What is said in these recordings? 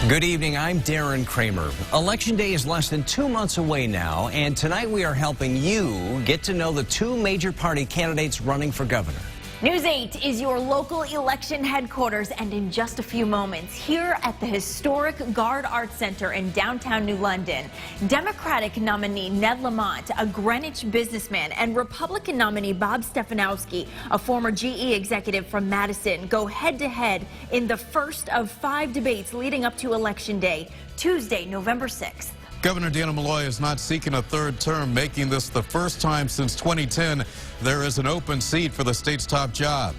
Good evening, I'm Darren Kramer. Election Day is less than 2 months away now, and tonight we are helping you get to know the two major party candidates running for governor. News 8 is your local election headquarters, and in just a few moments, here at the historic Garde Arts Center in downtown New London, Democratic nominee Ned Lamont, a Greenwich businessman, and Republican nominee Bob Stefanowski, a former GE executive from Madison, go head-to-head in the first of 5 debates leading up to Election Day, Tuesday, November 6th. Governor Dan Malloy is not seeking a third term, making this the first time since 2010 there is an open seat for the state's top job.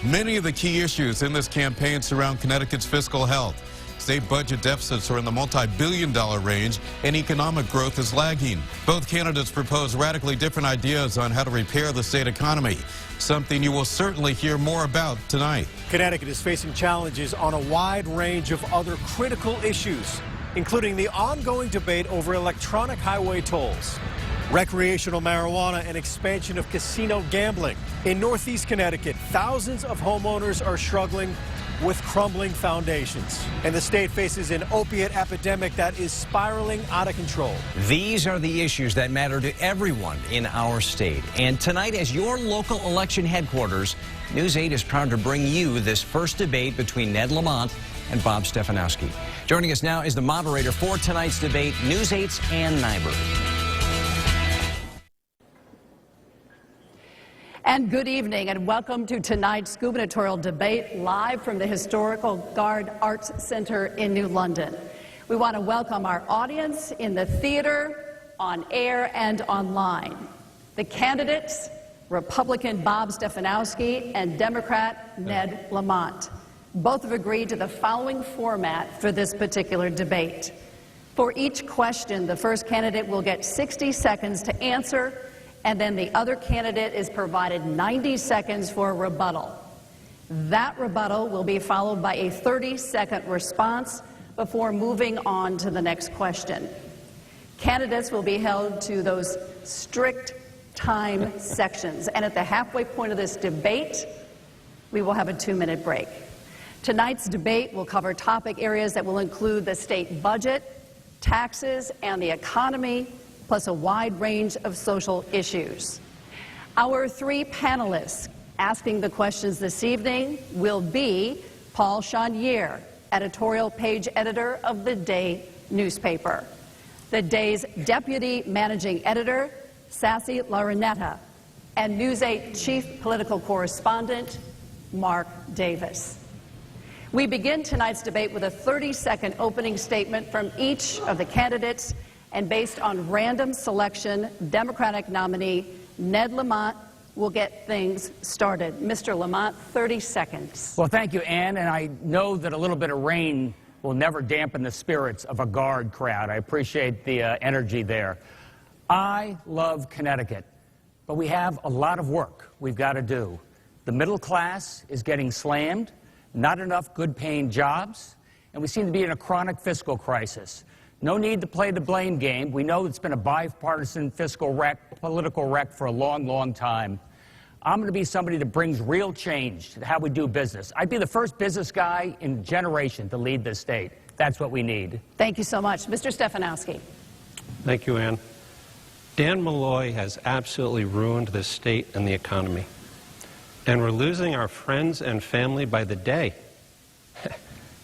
Many of the key issues in this campaign surround Connecticut's fiscal health. State budget deficits are in the multi-billion-dollar range, and economic growth is lagging. Both candidates propose radically different ideas on how to repair the state economy, something you will certainly hear more about tonight. Connecticut is facing challenges on a wide range of other critical issues, including the ongoing debate over electronic highway tolls, recreational marijuana, and expansion of casino gambling. In Northeast Connecticut, thousands of homeowners are struggling with crumbling foundations, and the state faces an opiate epidemic that is spiraling out of control. These are the issues that matter to everyone in our state. And tonight, as your local election headquarters, News 8 is proud to bring you this first debate between Ned Lamont and Bob Stefanowski. Joining us now is the moderator for tonight's debate, News 8's Ann Nyberg. And good evening and welcome to tonight's gubernatorial debate live from the historical Garde Arts Center in New London. We want to welcome our audience in the theater, on air, and online. The candidates, Republican Bob Stefanowski and Democrat Ned Lamont. Both have agreed to the following format for this particular debate. For each question, the first candidate will get 60 seconds to answer, and then the other candidate is provided 90 seconds for a rebuttal. That rebuttal will be followed by a 30-second response before moving on to the next question. Candidates will be held to those strict time sections, and at the halfway point of this debate, we will have a 2-minute break. Tonight's debate will cover topic areas that will include the state budget, taxes, and the economy, plus a wide range of social issues. Our 3 panelists asking the questions this evening will be Paul Chenier, editorial page editor of the Day newspaper, the Day's deputy managing editor, Sassy Larinetta, and News 8 chief political correspondent, Mark Davis. We begin tonight's debate with a 30-second opening statement from each of the candidates, and based on random selection, Democratic nominee Ned Lamont will get things started. Mr. Lamont, 30 seconds. Well, thank you, Ann, and I know that a little bit of rain will never dampen the spirits of a Garde crowd. I appreciate the energy there. I love Connecticut, but we have a lot of work we've got to do. The middle class is getting slammed, not enough good-paying jobs, and we seem to be in a chronic fiscal crisis. No need to play the blame game. We know it's been a bipartisan fiscal political wreck for a long, long time. I'm going to be somebody that brings real change to how we do business. I'd be the first business guy in a generation to lead this state. That's what we need. Thank you so much. Mr. Stefanowski. Thank you, Ann. Dan Malloy has absolutely ruined this state and the economy. And we're losing our friends and family by the day.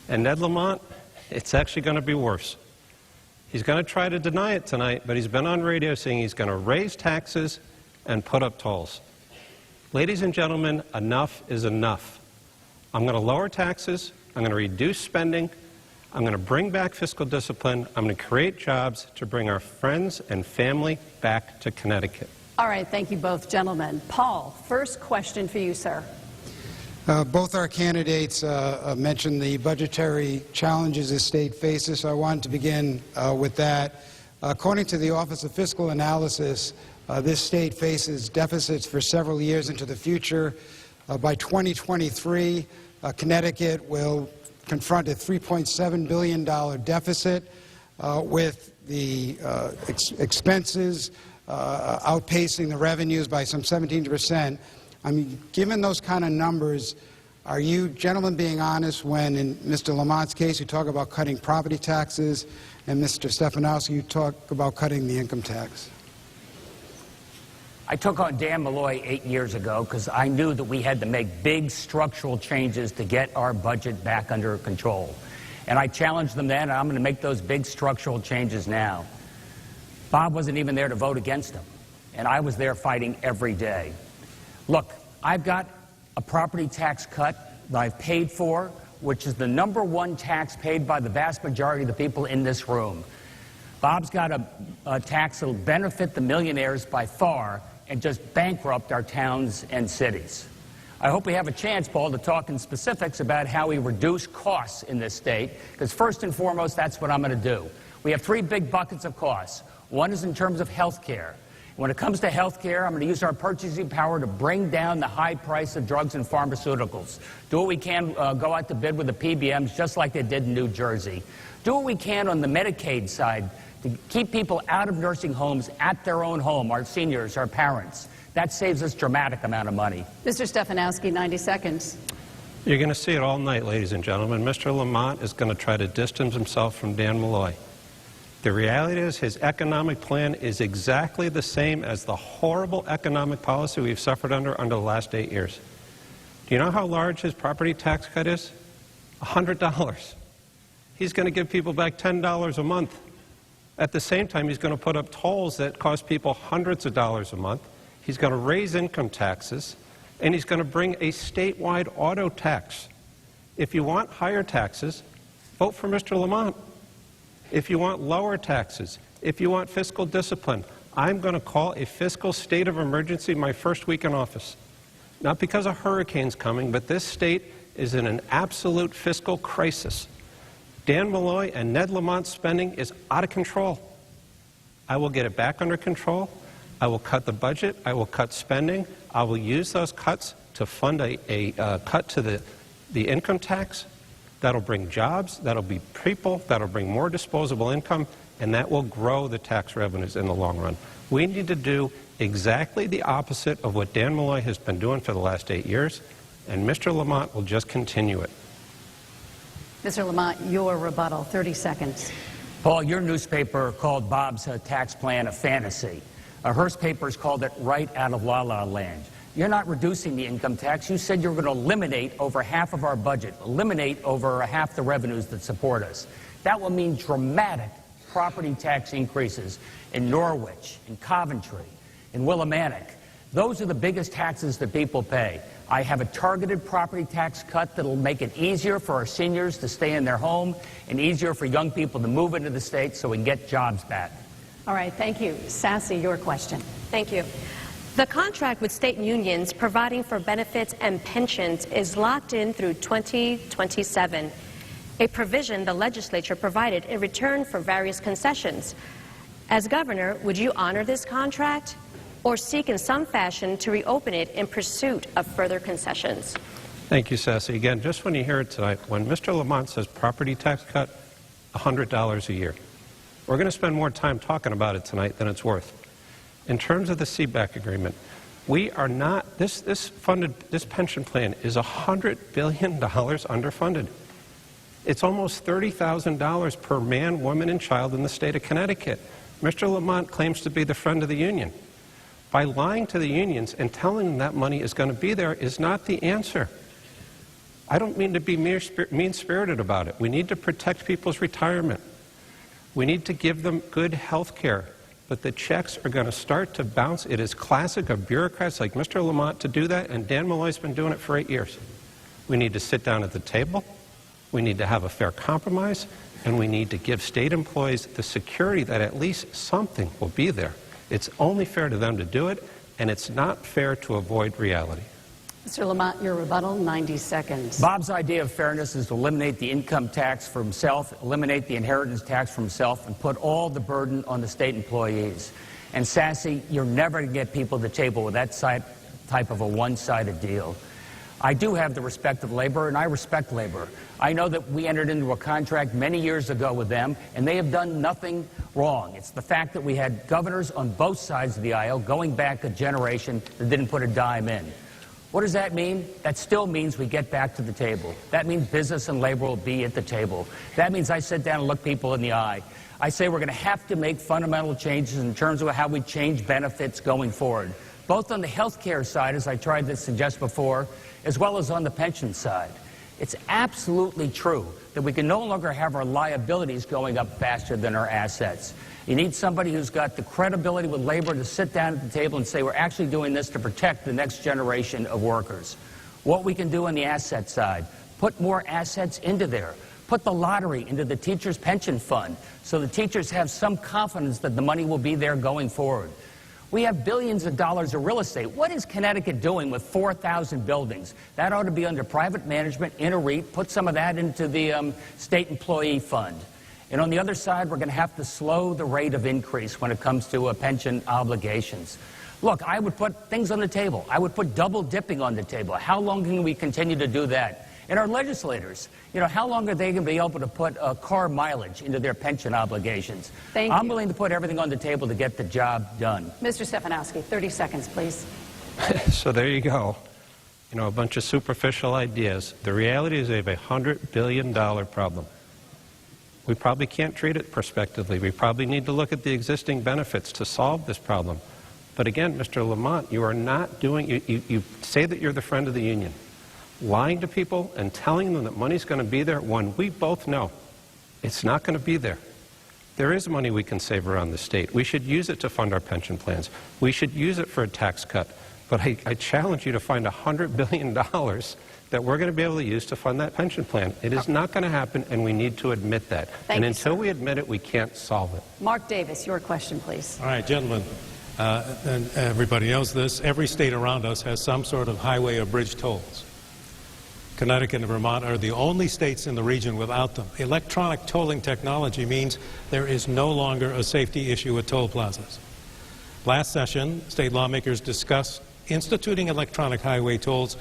And Ned Lamont, it's actually going to be worse. He's going to try to deny it tonight, but he's been on radio saying he's going to raise taxes and put up tolls. Ladies and gentlemen, enough is enough. I'm going to lower taxes, I'm going to reduce spending, I'm going to bring back fiscal discipline, I'm going to create jobs to bring our friends and family back to Connecticut. All right, thank you both gentlemen. Paul, first question for you, sir. Both our candidates mentioned the budgetary challenges the state faces, so I wanted to begin with that. According to the Office of Fiscal Analysis, this state faces deficits for several years into the future. By 2023, Connecticut will confront a $3.7 billion deficit with the expenses outpacing the revenues by some 17%. I mean, given those kind of numbers, Are you gentlemen being honest when, in Mr. Lamont's case, you talk about cutting property taxes, and Mr. Stefanowski, you talk about cutting the income tax? I took on Dan Malloy 8 years ago because I knew that we had to make big structural changes to get our budget back under control. And I challenged them then, and I'm going to make those big structural changes now. Bob wasn't even there to vote against them, and I was there fighting every day. Look, I've got a property tax cut that I've paid for, which is the #1 tax paid by the vast majority of the people in this room. Bob's got a tax that will benefit the millionaires by far and just bankrupt our towns and cities. I hope we have a chance, Paul, to talk in specifics about how we reduce costs in this state, because first and foremost, that's what I'm going to do. We have 3 big buckets of costs. One is in terms of health care. When it comes to health care, I'm going to use our purchasing power to bring down the high price of drugs and pharmaceuticals. Do what we can, go out to bid with the PBMs just like they did in New Jersey. Do what we can on the Medicaid side to keep people out of nursing homes at their own home, our seniors, our parents. That saves us a dramatic amount of money. Mr. Stefanowski, 90 seconds. You're going to see it all night, ladies and gentlemen. Mr. Lamont is going to try to distance himself from Dan Malloy. The reality is his economic plan is exactly the same as the horrible economic policy we've suffered under the last 8 years. Do you know how large his property tax cut is? $100. He's going to give people back $10 a month. At the same time, he's going to put up tolls that cost people hundreds of dollars a month. He's going to raise income taxes, and he's going to bring a statewide auto tax. If you want higher taxes, vote for Mr. Lamont. If you want lower taxes, if you want fiscal discipline, I'm going to call a fiscal state of emergency my first week in office. Not because a hurricane's coming, but this state is in an absolute fiscal crisis. Dan Malloy and Ned Lamont's spending is out of control. I will get it back under control. I will cut the budget. I will cut spending. I will use those cuts to fund a cut to the income tax. That'll bring jobs. That'll be people. That'll bring more disposable income, and that will grow the tax revenues in the long run. We need to do exactly the opposite of what Dan Malloy has been doing for the last 8 years, and Mr. Lamont will just continue it. Mr. Lamont, your rebuttal, 30 seconds. Paul, your newspaper called Bob's tax plan a fantasy. Hearst papers called it right out of la-la land. You're not reducing the income tax. You said you were going to eliminate over half of our budget, eliminate over half the revenues that support us. That will mean dramatic property tax increases in Norwich, in Coventry, in Willimantic. Those are the biggest taxes that people pay. I have a targeted property tax cut that will make it easier for our seniors to stay in their home and easier for young people to move into the state so we can get jobs back. All right, thank you. Sassy, your question. Thank you. The contract with state unions providing for benefits and pensions is locked in through 2027, a provision the legislature provided in return for various concessions. As governor, would you honor this contract or seek in some fashion to reopen it in pursuit of further concessions? Thank you, Sassy. Again, just when you hear it tonight, when Mr. Lamont says property tax cut, $100 a year. We're going to spend more time talking about it tonight than it's worth. In terms of the CBAC agreement, we are not, this pension plan is $100 billion underfunded. It's almost $30,000 per man, woman, and child in the state of Connecticut. Mr. Lamont claims to be the friend of the union. By lying to the unions and telling them that money is going to be there is not the answer. I don't mean to be mean-spirited about it. We need to protect people's retirement. We need to give them good health care. But the checks are going to start to bounce. It is classic of bureaucrats like Mr. Lamont to do that, and Dan Malloy's been doing it for 8 years. We need to sit down at the table. We need to have a fair compromise, and we need to give state employees the security that at least something will be there. It's only fair to them to do it, and it's not fair to avoid reality. Mr. Lamont, your rebuttal, 90 seconds. Bob's idea of fairness is to eliminate the income tax for himself, eliminate the inheritance tax for himself, and put all the burden on the state employees. And Sassy, you're never going to get people to the table with that type of a one-sided deal. I do have the respect of labor, and I respect labor. I know that we entered into a contract many years ago with them, and they have done nothing wrong. It's the fact that we had governors on both sides of the aisle going back a generation that didn't put a dime in. What does that mean? That still means we get back to the table. That means business and labor will be at the table. That means I sit down and look people in the eye. I say we're going to have to make fundamental changes in terms of how we change benefits going forward, both on the health care side, as I tried to suggest before, as well as on the pension side. It's absolutely true that we can no longer have our liabilities going up faster than our assets. You need somebody who's got the credibility with labor to sit down at the table and say, we're actually doing this to protect the next generation of workers. What we can do on the asset side, put more assets into there. Put the lottery into the teachers' pension fund so the teachers have some confidence that the money will be there going forward. We have billions of dollars of real estate. What is Connecticut doing with 4,000 buildings? That ought to be under private management in a REIT. Put some of that into the state employee fund. And on the other side, we're going to have to slow the rate of increase when it comes to pension obligations. Look, I would put things on the table. I would put double dipping on the table. How long can we continue to do that? And our legislators, you know, how long are they going to be able to put car mileage into their pension obligations? I'm willing to put everything on the table to get the job done. Mr. Stefanowski, 30 seconds, please. So there you go. You know, a bunch of superficial ideas. The reality is they have a $100 billion problem. We probably can't treat it prospectively. We probably need to look at the existing benefits to solve this problem. But again, Mr. Lamont, you are not doing, you say that you're the friend of the union. Lying to people and telling them that money's going to be there when we both know it's not going to be there. There is money we can save around the state. We should use it to fund our pension plans. We should use it for a tax cut. But I challenge you to find $100 billion that we're going to be able to use to fund that pension plan. It is not going to happen, and we need to admit that. And until we admit it, we can't solve it. Mark Davis, your question, please. All right, gentlemen, and everybody knows this. Every state around us has some sort of highway or bridge tolls. Connecticut and Vermont are the only states in the region without them. Electronic tolling technology means there is no longer a safety issue at toll plazas. Last session, state lawmakers discussed instituting electronic highway tolls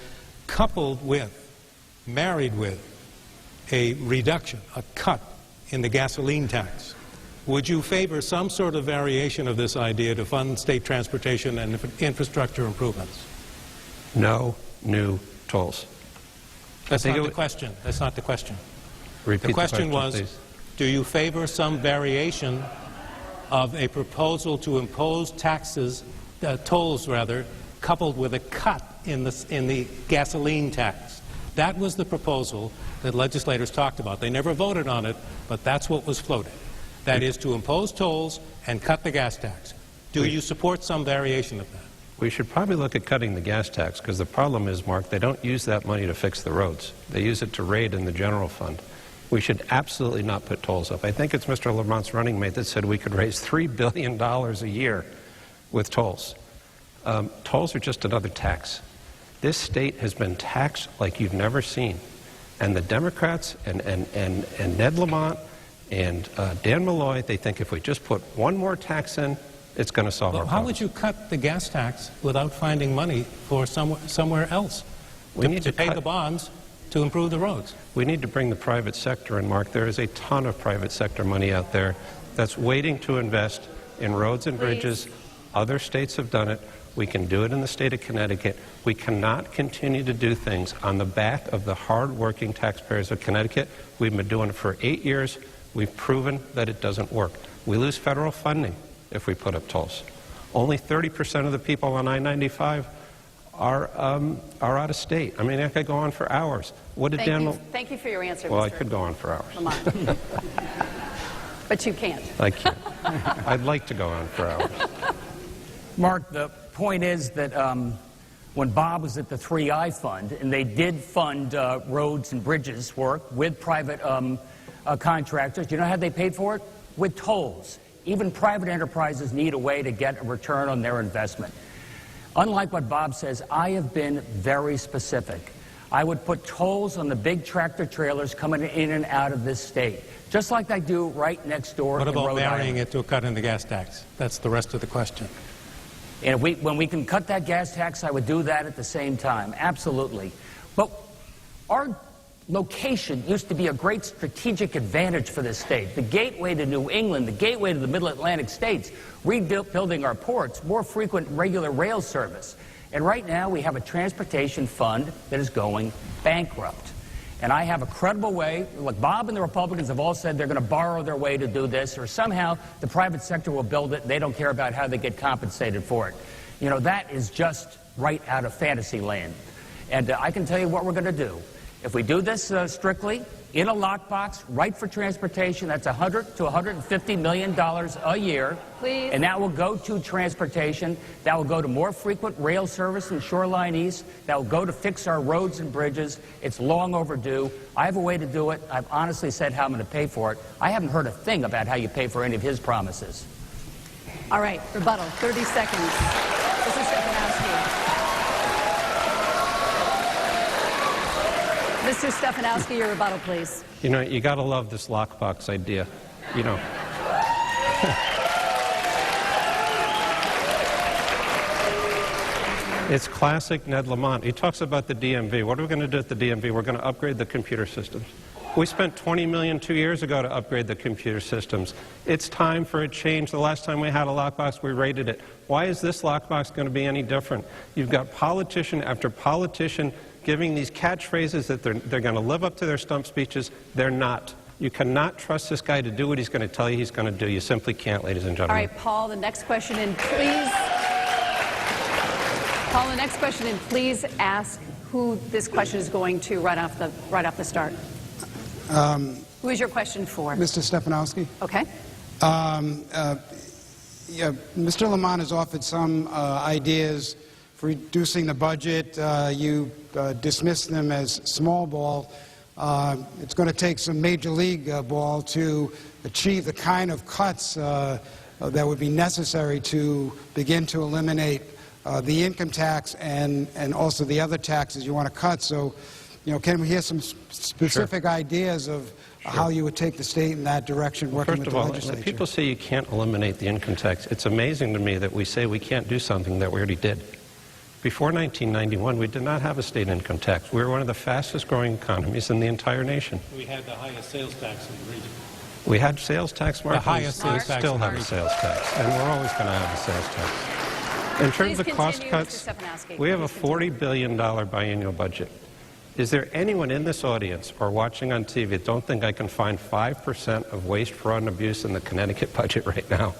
married with a reduction, a cut in the gasoline tax. Would you favor some sort of variation of this idea to fund state transportation and infrastructure improvements? No new tolls. That's not the question. That's not the question. Repeat the question was, please. Do you favor some variation of a proposal to impose taxes, tolls rather, coupled with a cut in the gasoline tax? That was the proposal that legislators talked about. They never voted on it, but that's what was floated. That is to impose tolls and cut the gas tax. Do you support some variation of that? We should probably look at cutting the gas tax, because the problem is, Mark, they don't use that money to fix the roads. They use it to raid in the general fund. We should absolutely not put tolls up. I think it's Mr. Lamont's running mate that said we could raise $3 billion a year with tolls. Tolls are just another tax. This state has been taxed like you've never seen. And the Democrats and Ned Lamont and Dan Malloy, they think if we just put one more tax in, it's going to solve our problem. How would you cut the gas tax without finding money for somewhere else? We need to pay the bonds to improve the roads. We need to bring the private sector in, Mark. There is a ton of private sector money out there that's waiting to invest in roads and bridges. Other states have done it. We can do it in the state of Connecticut. We cannot continue to do things on the back of the hard-working taxpayers of Connecticut. We've been doing it for 8 years. We've proven that it doesn't work. We lose federal funding if we put up tolls. Only 30% of the people on I-95 are out of state. I mean, I could go on for hours. What did Thank you for your answer, Well, Mr. I could go on for hours. Lamont. But you can't. I can't. I'd like to go on for hours. Mark, the point is that when Bob was at the 3I Fund, and they did fund roads and bridges work with private contractors, you know how they paid for it? With tolls. Even private enterprises need a way to get a return on their investment. Unlike what Bob says, I have been very specific. I would put tolls on the big tractor trailers coming in and out of this state, just like I do right next door in Rhode Island. What about marrying it to a cut in the gas tax? That's the rest of the question. And when we can cut that gas tax, I would do that at the same time, absolutely. But our location used to be a great strategic advantage for this state. The gateway to New England, the gateway to the Middle Atlantic states, rebuilding our ports, more frequent regular rail service. And right now we have a transportation fund that is going bankrupt. And I have a credible way. Look, Bob and the Republicans have all said they're going to borrow their way to do this, or somehow the private sector will build it. They don't care about how they get compensated for it. You know, that is just right out of fantasy land. And I can tell you what we're going to do. If we do this strictly in a lockbox, right for transportation, that's $100 to $150 million a year. Please. And that will go to transportation. That will go to more frequent rail service in Shoreline East. That will go to fix our roads and bridges. It's long overdue. I have a way to do it. I've honestly said how I'm going to pay for it. I haven't heard a thing about how you pay for any of his promises. All right, rebuttal, 30 seconds. Mr. Stefanowski. Mr. Stefanowski, your rebuttal, please. You know, you got to love this lockbox idea. You know. It's classic Ned Lamont. He talks about the DMV. What are we going to do at the DMV? We're going to upgrade the computer systems. We spent $20 million 2 years ago to upgrade the computer systems. It's time for a change. The last time we had a lockbox, we raided it. Why is this lockbox going to be any different? You've got politician after politician giving these catchphrases that they're going to live up to their stump speeches. They're not. You cannot trust this guy to do what he's going to tell you he's going to do. You simply can't, ladies and gentlemen. All right, Paul, the next question, and please. Paul, the next question, and please ask who this question is going to right off the start. Who is your question for? Mr. Stefanowski. Okay. Yeah, Mr. Lamont has offered some ideas for reducing the budget. You dismissed them as small ball. It's going to take some major league ball to achieve the kind of cuts that would be necessary to begin to eliminate the income tax and also the other taxes you want to cut. So, you know, can we hear some specific ideas of how you would take the state in that direction, working with the legislature? First of all, when people say you can't eliminate the income tax, it's amazing to me that we say we can't do something that we already did. Before 1991, we did not have a state income tax. We were one of the fastest growing economies in the entire nation. We had the highest sales tax in the region. We had sales tax, Mark. The highest sales tax. We still have a sales tax, and we're always going to have a sales tax. In terms of cost cuts, we have a $40 billion biennial budget. Is there anyone in this audience or watching on TV that don't think I can find 5% of waste, fraud, and abuse in the Connecticut budget right now?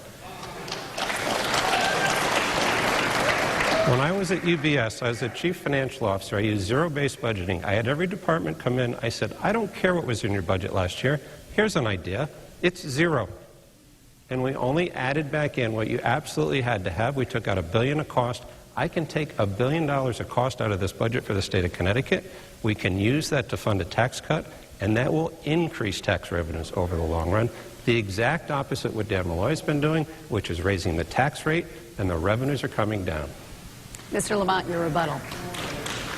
When I was at UBS, I was the chief financial officer. I used zero-based budgeting. I had every department come in. I said, I don't care what was in your budget last year. Here's an idea. It's zero. And we only added back in what you absolutely had to have. We took out $1 billion of cost. I can take $1 billion of cost out of this budget for the state of Connecticut. We can use that to fund a tax cut, and that will increase tax revenues over the long run. The exact opposite what Dan Malloy's been doing, which is raising the tax rate, and the revenues are coming down. Mr. Lamont, your rebuttal.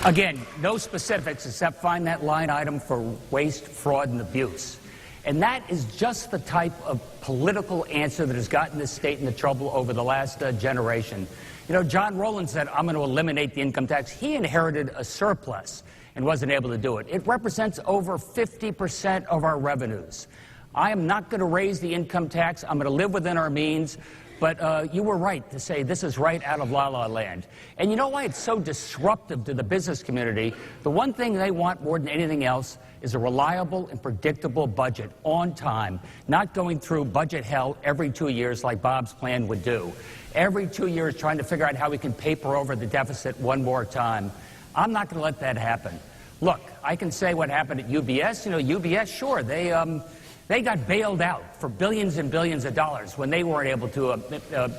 Again, no specifics except find that line item for waste, fraud, and abuse. And that is just the type of political answer that has gotten this state into trouble over the last generation. You know, John Rowland said, I'm going to eliminate the income tax. He inherited a surplus and wasn't able to do it. It represents over 50% of our revenues. I am not going to raise the income tax. I'm going to live within our means. But you were right to say this is right out of la-la land. And you know why it's so disruptive to the business community? The one thing they want more than anything else is a reliable and predictable budget on time, not going through budget hell every 2 years like Bob's plan would do. Every 2 years trying to figure out how we can paper over the deficit one more time. I'm not going to let that happen. Look, I can say what happened at UBS. You know, UBS, sure, they got bailed out for billions and billions of dollars when they weren't able to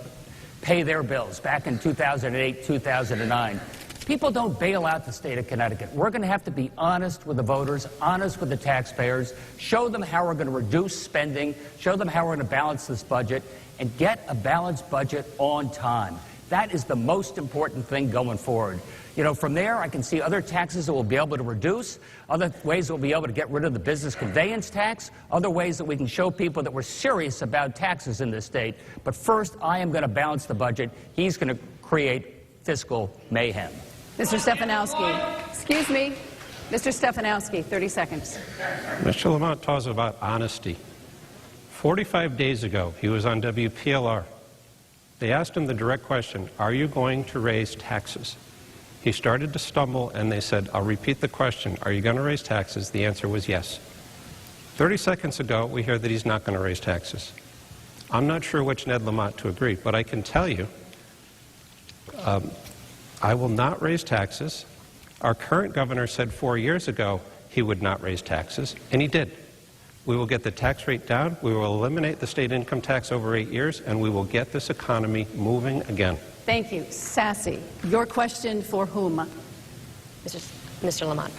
pay their bills back in 2008, 2009. People don't bail out the state of Connecticut. We're going to have to be honest with the voters, honest with the taxpayers, show them how we're going to reduce spending, show them how we're going to balance this budget, and get a balanced budget on time. That is the most important thing going forward. You know, from there, I can see other taxes that we'll be able to reduce, other ways that we'll be able to get rid of the business conveyance tax, other ways that we can show people that we're serious about taxes in this state. But first, I am going to balance the budget. He's going to create fiscal mayhem. Mr. Stefanowski, excuse me. Mr. Stefanowski, 30 seconds. Mr. Lamont talks about honesty. 45 days ago, he was on WPLR. They asked him the direct question, are you going to raise taxes? He started to stumble, and they said, I'll repeat the question, are you going to raise taxes? The answer was yes. 30 seconds ago, we hear that he's not going to raise taxes. I'm not sure which Ned Lamont to agree, but I can tell you, I will not raise taxes. Our current governor said 4 years ago he would not raise taxes, and he did. We will get the tax rate down, we will eliminate the state income tax over 8 years, and we will get this economy moving again. Thank you. Sassy, your question for whom? Mr. Lamont.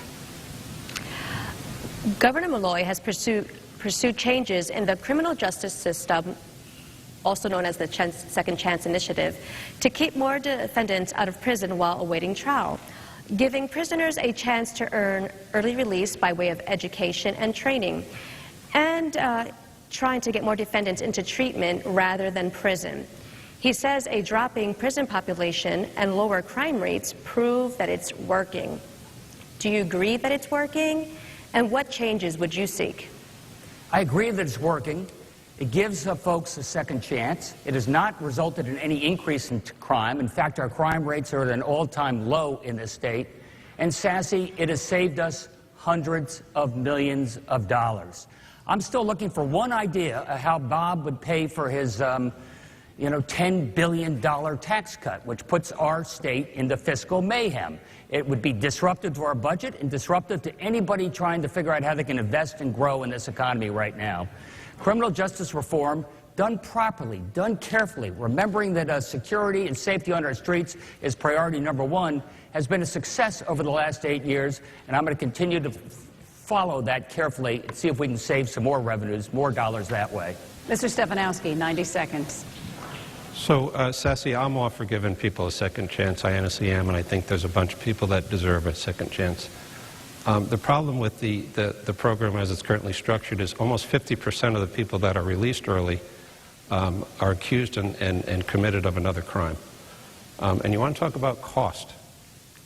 Governor Malloy has pursued changes in the criminal justice system, also known as the Second Chance Initiative, to keep more defendants out of prison while awaiting trial, giving prisoners a chance to earn early release by way of education and training, and trying to get more defendants into treatment rather than prison. He says a dropping prison population and lower crime rates prove that it's working. Do you agree that it's working? And what changes would you seek? I agree that it's working. It gives folks a second chance. It has not resulted in any increase in crime. In fact, our crime rates are at an all-time low in this state. And Sassy, it has saved us hundreds of millions of dollars. I'm still looking for one idea of how Bob would pay for his $10 billion tax cut, which puts our state into fiscal mayhem. It would be disruptive to our budget and disruptive to anybody trying to figure out how they can invest and grow in this economy right now. Criminal justice reform, done properly, done carefully, remembering that security and safety on our streets is priority number one, has been a success over the last 8 years, and I'm going to continue to follow that carefully and see if we can save some more revenues, more dollars that way. Mr. Stefanowski, 90 seconds. So, Sassy, I'm all for giving people a second chance. I honestly am, and I think there's a bunch of people that deserve a second chance. The problem with the program as it's currently structured is almost 50% of the people that are released early are accused and committed of another crime. And you want to talk about cost.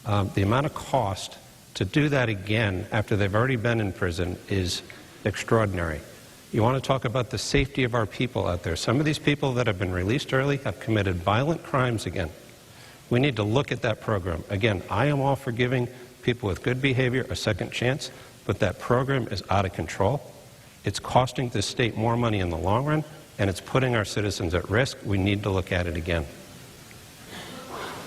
The amount of cost to do that again after they've already been in prison is extraordinary. You want to talk about the safety of our people out there. Some of these people that have been released early have committed violent crimes again. We need to look at that program. Again, I am all for giving people with good behavior a second chance, but that program is out of control. It's costing the state more money in the long run, and it's putting our citizens at risk. We need to look at it again.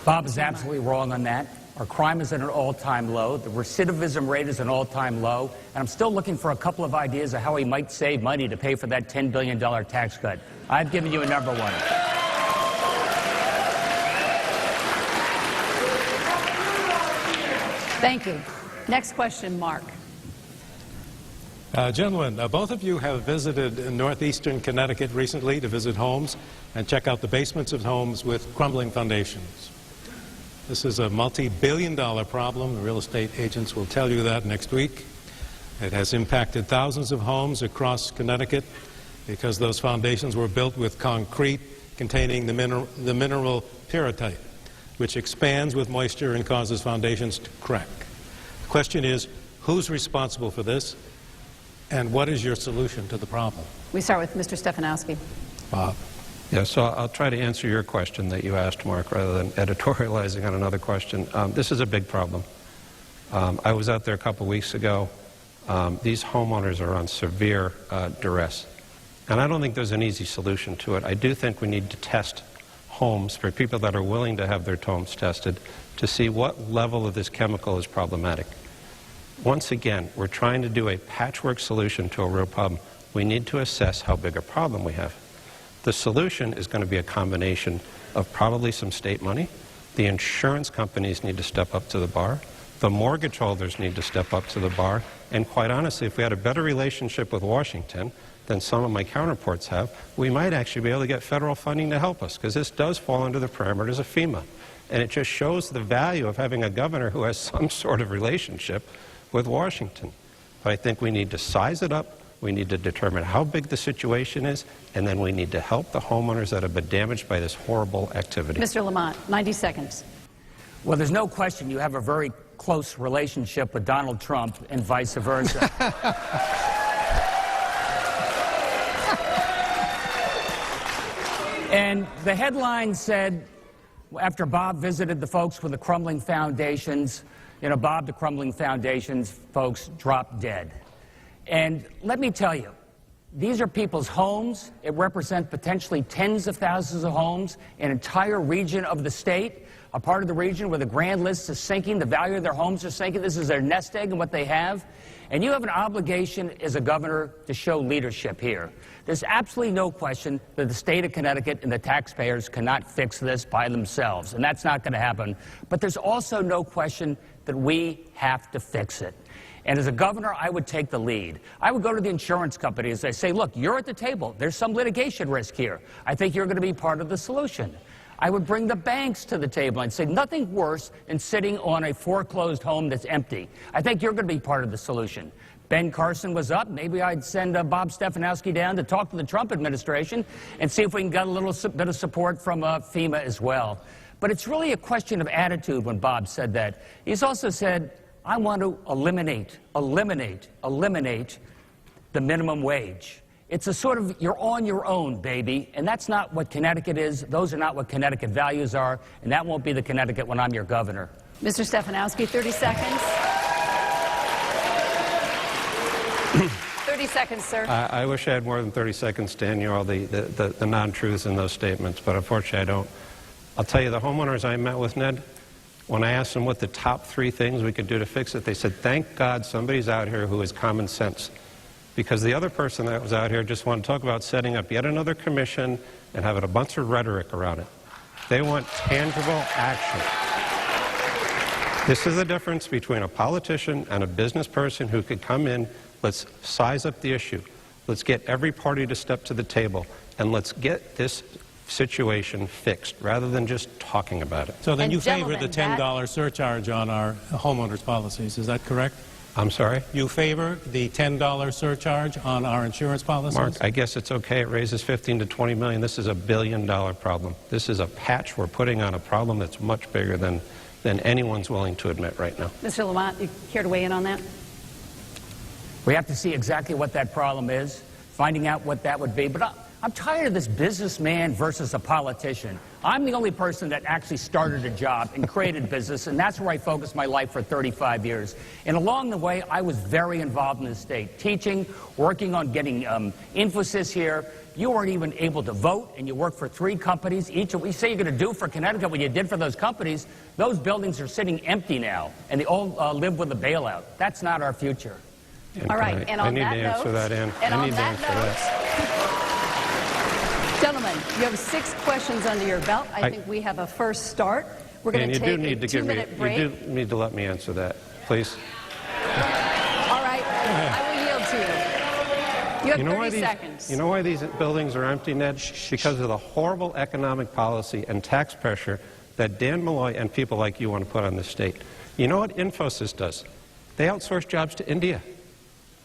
Bob is absolutely wrong on that. Our crime is at an all-time low. The recidivism rate is an all-time low. And I'm still looking for a couple of ideas of how he might save money to pay for that $10 billion tax cut. I've given you a number one. Thank you. Next question, Mark. Gentlemen, both of you have visited northeastern Connecticut recently to visit homes and check out the basements of homes with crumbling foundations. This is a multi-billion-dollar problem. The real estate agents will tell you that next week. It has impacted thousands of homes across Connecticut because those foundations were built with concrete containing the mineral pyrrhotite, which expands with moisture and causes foundations to crack. The question is, who's responsible for this, and what is your solution to the problem? We start with Mr. Stefanowski. Bob. Yeah, so I'll try to answer your question that you asked, Mark, rather than editorializing on another question. This is a big problem. I was out there a couple weeks ago. These homeowners are on severe duress. And I don't think there's an easy solution to it. I do think we need to test homes for people that are willing to have their homes tested to see what level of this chemical is problematic. Once again, we're trying to do a patchwork solution to a real problem. We need to assess how big a problem we have. The solution is going to be a combination of probably some state money. The insurance companies need to step up to the bar. The mortgage holders need to step up to the bar. And quite honestly, if we had a better relationship with Washington than some of my counterparts have, we might actually be able to get federal funding to help us, because this does fall under the parameters of FEMA. And it just shows the value of having a governor who has some sort of relationship with Washington. But I think we need to size it up. We need to determine how big the situation is, and then we need to help the homeowners that have been damaged by this horrible activity. Mr. Lamont, 90 seconds. Well, there's no question you have a very close relationship with Donald Trump and vice versa. And the headline said, after Bob visited the folks with the crumbling foundations, Bob, the crumbling foundations folks dropped dead. And let me tell you, these are people's homes. It represents potentially tens of thousands of homes, an entire region of the state, a part of the region where the grand list is sinking, the value of their homes are sinking. This is their nest egg and what they have. And you have an obligation as a governor to show leadership here. There's absolutely no question that the state of Connecticut and the taxpayers cannot fix this by themselves, and that's not going to happen. But there's also no question that we have to fix it. And as a governor, I would take the lead. I would go to the insurance companies and say, look, you're at the table. There's some litigation risk here. I think you're going to be part of the solution. I would bring the banks to the table and say nothing worse than sitting on a foreclosed home that's empty. I think you're going to be part of the solution. Ben Carson was up. Maybe I'd send Bob Stefanowski down to talk to the Trump administration and see if we can get a little bit of support from FEMA as well. But it's really a question of attitude when Bob said that. He's also said, I want to eliminate the minimum wage. It's a sort of, you're on your own, baby, and that's not what Connecticut is. Those are not what Connecticut values are, and that won't be the Connecticut when I'm your governor. Mr. Stefanowski, 30 seconds. 30 seconds, sir. I wish I had more than 30 seconds to answer all the non-truths in those statements, but unfortunately I don't. I'll tell you, the homeowners I met with, Ned, when I asked them what the top 3 things we could do to fix it, they said, thank God somebody's out here who has common sense. Because the other person that was out here just wanted to talk about setting up yet another commission and having a bunch of rhetoric around it. They want tangible action. This is the difference between a politician and a business person who could come in, let's size up the issue, let's get every party to step to the table, and let's get this situation fixed, rather than just talking about it. So then you favor the $10 surcharge on our homeowners policies, is that correct? I'm sorry? You favor the $10 surcharge on our insurance policies? Mark, I guess it's okay. It raises 15 to 20 million. This is a $1 billion problem. This is a patch we're putting on a problem that's much bigger than anyone's willing to admit right now. Mr. Lamont, you care to weigh in on that? We have to see exactly what that problem is, finding out what that would be. But I'm tired of this businessman versus a politician. I'm the only person that actually started a job and created business, and that's where I focused my life for 35 years. And along the way, I was very involved in the state, teaching, working on getting emphasis here. You weren't even able to vote, and you worked for 3 companies. Each of what you say you're going to do for Connecticut, what you did for those companies, those buildings are sitting empty now, and they all live with a bailout. That's not our future. All right, and on that note... I need to answer that, Ann. I need to answer that. Gentlemen, you have 6 questions under your belt. I think we have a first start. We're going to take a 2-minute break. You do need to let me answer that, please. All right, I will yield to you. You have 30 seconds. You know why these buildings are empty, Ned? Because of the horrible economic policy and tax pressure that Dan Malloy and people like you want to put on the state. You know what Infosys does? They outsource jobs to India.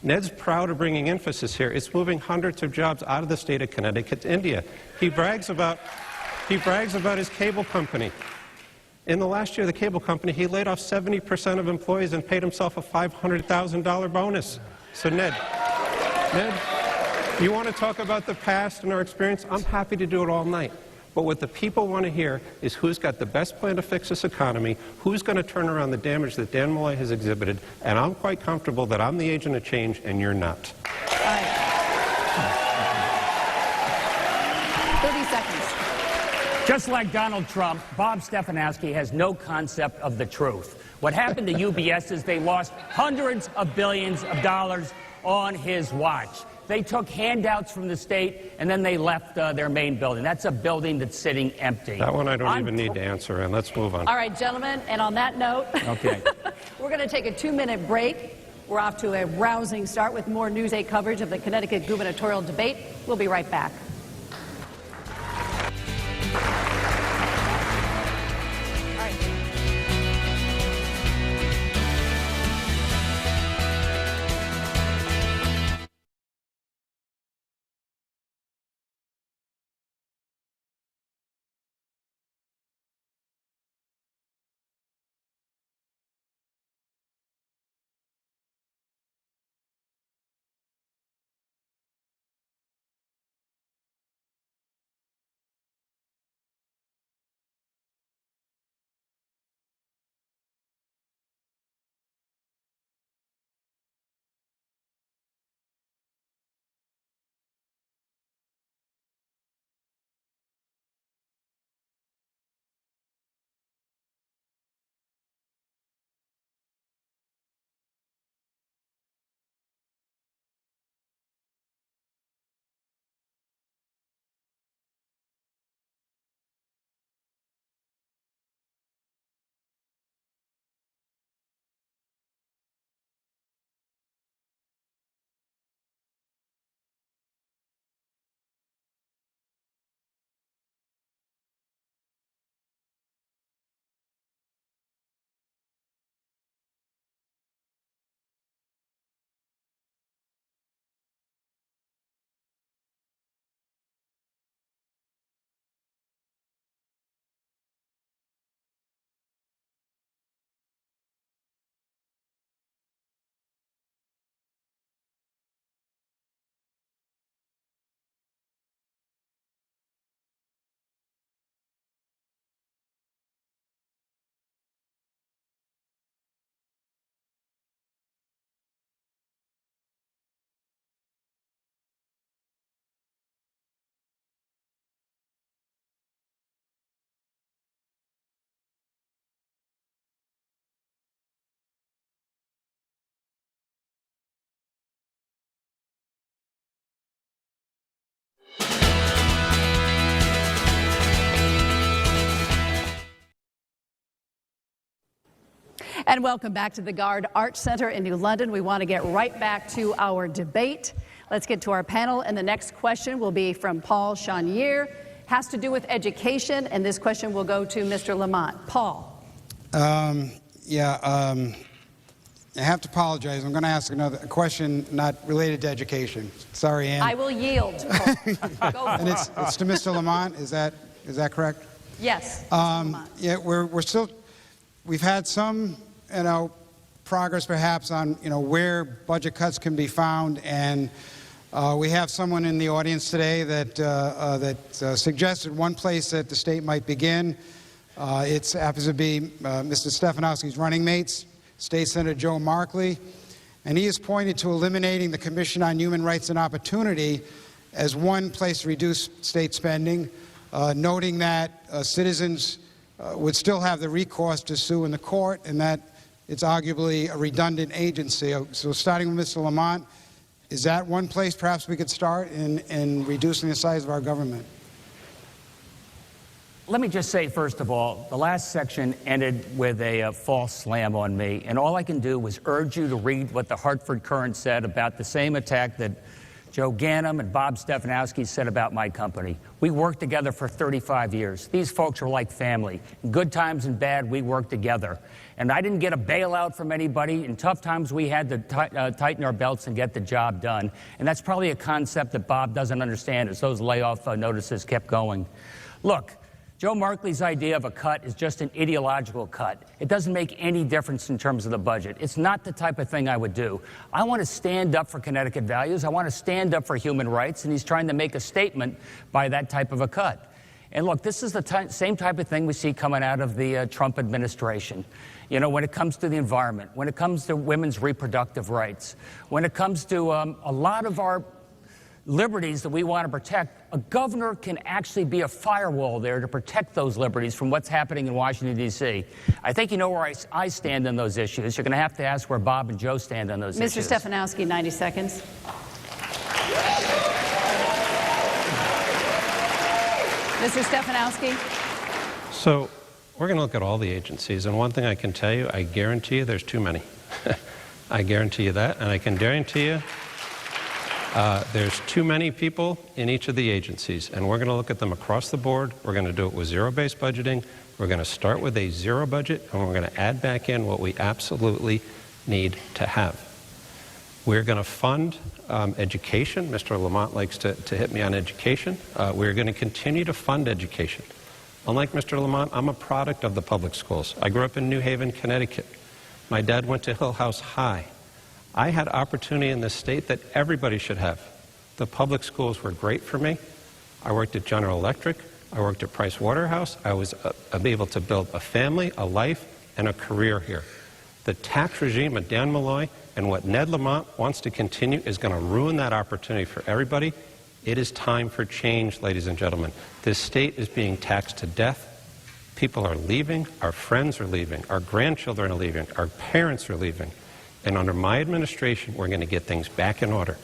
Ned's proud of bringing emphasis here. It's moving hundreds of jobs out of the state of Connecticut to India. He brags about his cable company. In the last year, the cable company, he laid off 70% of employees and paid himself a $500,000 bonus. So Ned, you want to talk about the past and our experience? I'm happy to do it all night. But what the people want to hear is who's got the best plan to fix this economy, who's going to turn around the damage that Dan Malloy has exhibited, and I'm quite comfortable that I'm the agent of change and you're not. All right. 30 seconds. Just like Donald Trump, Bob Stefanowski has no concept of the truth. What happened to UBS is they lost hundreds of billions of dollars on his watch. They took handouts from the state, and then they left their main building. That's a building that's sitting empty. That one I don't even need to answer, and let's move on. All right, gentlemen, and on that note, okay. We're going to take a 2-minute break. We're off to a rousing start with more News 8 coverage of the Connecticut gubernatorial debate. We'll be right back. And welcome back to the Garde Arts Center in New London. We want to get right back to our debate. Let's get to our panel, and the next question will be from Paul Chenier. Has to do with education, and this question will go to Mr. Lamont. Paul. I have to apologize. I'm going to ask another question not related to education. Sorry, Ann. I will yield. Go and it's to Mr. Lamont. Is that correct? Yes. Yeah, we're still. We've had some, progress perhaps on where budget cuts can be found, and we have someone in the audience today that suggested one place that the state might begin. It happens to be Mr. Stefanowski's running mates, State Senator Joe Markley, and he has pointed to eliminating the Commission on Human Rights and Opportunity as one place to reduce state spending, noting that citizens would still have the recourse to sue in the court, and that it's arguably a redundant agency. So starting with Mr. Lamont, is that one place perhaps we could start in reducing the size of our government? Let me just say, first of all, the last section ended with a false slam on me, and all I can do was urge you to read what the Hartford Courant said about the same attack that Joe Ganim and Bob Stefanowski said about my company. We worked together for 35 years. These folks are like family. In good times and bad, we worked together. And I didn't get a bailout from anybody. In tough times, we had to tighten our belts and get the job done. And that's probably a concept that Bob doesn't understand as those layoff notices kept going. Look, Joe Markley's idea of a cut is just an ideological cut. It doesn't make any difference in terms of the budget. It's not the type of thing I would do. I want to stand up for Connecticut values. I want to stand up for human rights, and he's trying to make a statement by that type of a cut. And look, this is the same type of thing we see coming out of the Trump administration. When it comes to the environment, when it comes to women's reproductive rights, when it comes to a lot of our liberties that we want to protect, a governor can actually be a firewall there to protect those liberties from what's happening in Washington, D.C. I think you know where I stand on those issues. You're going to have to ask where Bob and Joe stand on those issues. Mr. Stefanowski, 90 seconds. Mr. Stefanowski. So we're going to look at all the agencies, and one thing I can tell you, I guarantee you there's too many. I guarantee you that, and I can guarantee you there's too many people in each of the agencies, and we're going to look at them across the board. We're going to do it with zero-based budgeting. We're going to start with a zero budget, and we're going to add back in what we absolutely need to have. We're going to fund education. Mr. Lamont likes to hit me on education. We're going to continue to fund education. Unlike Mr. Lamont, I'm a product of the public schools. I grew up in New Haven, Connecticut. My dad went to Hill House High. I had opportunity in this state that everybody should have. The public schools were great for me. I worked at General Electric. I worked at Price Waterhouse. I was able to build a family, a life, and a career here. The tax regime of Dan Malloy and what Ned Lamont wants to continue is going to ruin that opportunity for everybody. It is time for change, ladies and gentlemen. This state is being taxed to death. People are leaving. Our friends are leaving. Our grandchildren are leaving. Our parents are leaving. And under my administration, we're going to get things back in order.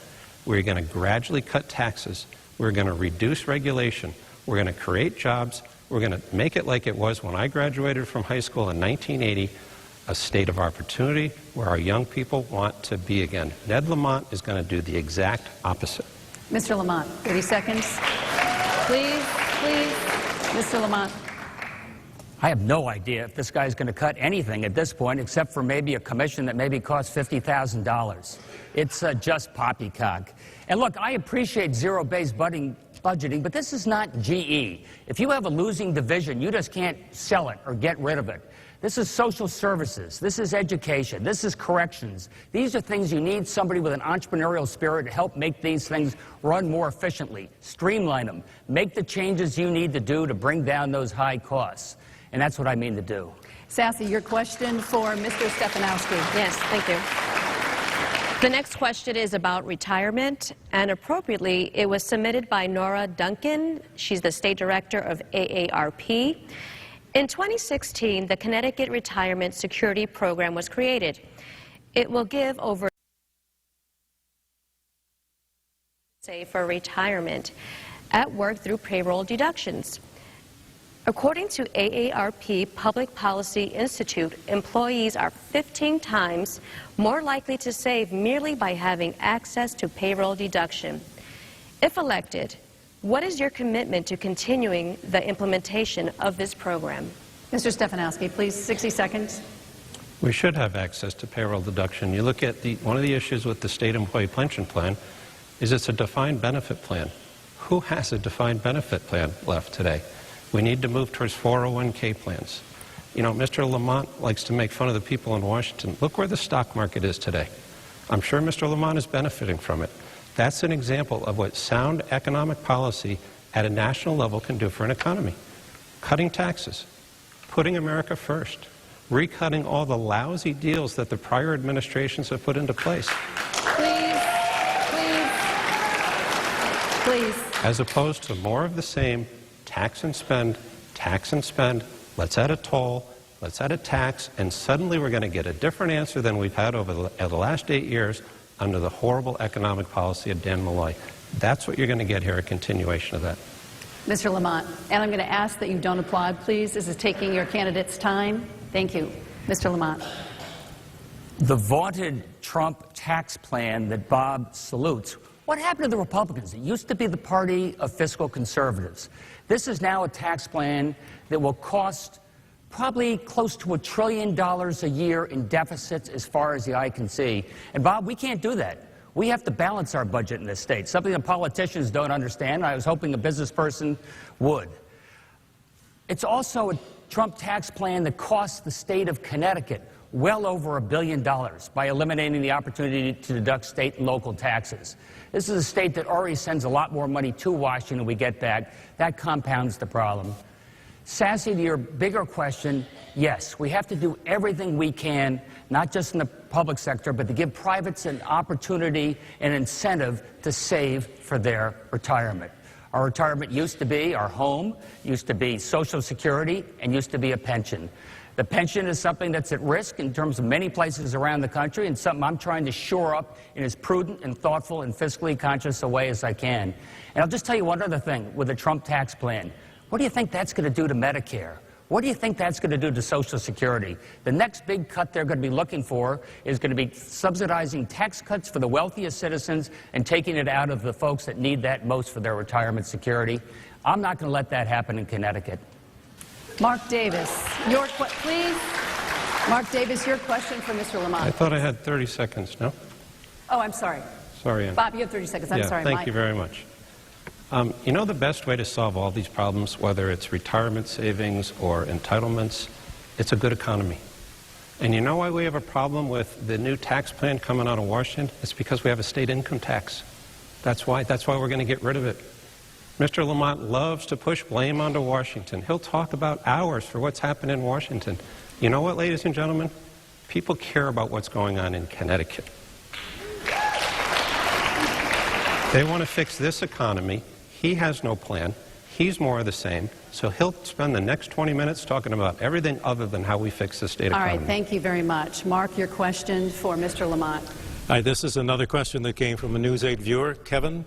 We're going to gradually cut taxes. We're going to reduce regulation. We're going to create jobs. We're going to make it like it was when I graduated from high school in 1980, a state of opportunity where our young people want to be again. Ned Lamont is going to do the exact opposite. Mr. Lamont, 30 seconds. Please, please. Mr. Lamont. I have no idea if this guy's going to cut anything at this point, except for maybe a commission that maybe costs $50,000. It's just poppycock. And look, I appreciate zero-based budgeting, but this is not GE. If you have a losing division, you just can't sell it or get rid of it. This is social services. This is education. This is corrections. These are things you need somebody with an entrepreneurial spirit to help make these things run more efficiently, streamline them, make the changes you need to do to bring down those high costs. And that's what I mean to do. Sassy, your question for Mr. Stefanowski. Yes, thank you. The next question is about retirement, and appropriately, it was submitted by Nora Duncan. She's the state director of AARP. In 2016, the Connecticut Retirement Security Program was created. It will give over for retirement at work through payroll deductions. According to AARP Public Policy Institute, employees are 15 times more likely to save merely by having access to payroll deduction. If elected, what is your commitment to continuing the implementation of this program? Mr. Stefanowski, please, 60 seconds. We should have access to payroll deduction. You look at one of the issues with the state employee pension plan is it's a defined benefit plan. Who has a defined benefit plan left today? We need to move towards 401k plans. You know, Mr. Lamont likes to make fun of the people in Washington. Look where the stock market is today. I'm sure Mr. Lamont is benefiting from it. That's an example of what sound economic policy at a national level can do for an economy. Cutting taxes, putting America first, recutting all the lousy deals that the prior administrations have put into place. Please. As opposed to more of the same, tax and spend, let's add a toll, let's add a tax, and suddenly we're going to get a different answer than we've had over the last 8 years under the horrible economic policy of Dan Malloy. That's what you're going to get here, a continuation of that. Mr. Lamont, and I'm going to ask that you don't applaud, please. This is taking your candidate's time. Thank you. Mr. Lamont. The vaunted Trump tax plan that Bob salutes, what happened to the Republicans? It used to be the party of fiscal conservatives. This is now a tax plan that will cost probably close to $1 trillion a year in deficits as far as the eye can see. And Bob, we can't do that. We have to balance our budget in this state, something that politicians don't understand. I was hoping a business person would. It's also a Trump tax plan that costs the state of Connecticut well over $1 billion by eliminating the opportunity to deduct state and local taxes. This is a state that already sends a lot more money to Washington than we get back. That compounds the problem. Sassy, to your bigger question, yes, we have to do everything we can, not just in the public sector, but to give privates an opportunity and incentive to save for their retirement. Our retirement used to be our home, used to be Social Security, and used to be a pension. The pension is something that's at risk in terms of many places around the country, and something I'm trying to shore up in as prudent and thoughtful and fiscally conscious a way as I can. And I'll just tell you one other thing with the Trump tax plan. What do you think that's going to do to Medicare? What do you think that's going to do to Social Security? The next big cut they're going to be looking for is going to be subsidizing tax cuts for the wealthiest citizens and taking it out of the folks that need that most for their retirement security. I'm not going to let that happen in Connecticut. Mark Davis, please. Mark Davis, your question for Mr. Lamont. I thought I had 30 seconds, no? Oh, I'm sorry. Sorry, Ann. Bob, you have 30 seconds. I'm sorry, Mike. Thank you very much. You know the best way to solve all these problems, whether it's retirement savings or entitlements, it's a good economy. And you know why we have a problem with the new tax plan coming out of Washington? It's because we have a state income tax. That's why we're going to get rid of it. Mr. Lamont loves to push blame onto Washington. He'll talk about hours for what's happened in Washington. You know what, ladies and gentlemen? People care about what's going on in Connecticut. They want to fix this economy. He has no plan. He's more of the same. So he'll spend the next 20 minutes talking about everything other than how we fix the state economy. All right, thank you very much. Mark, your question for Mr. Lamont. Hi, this is another question that came from a News 8 viewer, Kevin.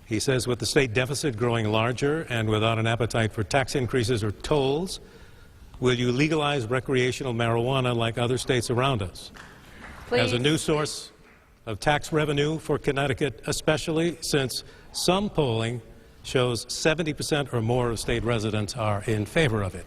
He says, with the state deficit growing larger and without an appetite for tax increases or tolls, will you legalize recreational marijuana like other states around us? Please. As a new source of tax revenue for Connecticut, especially since some polling shows 70% or more of state residents are in favor of it.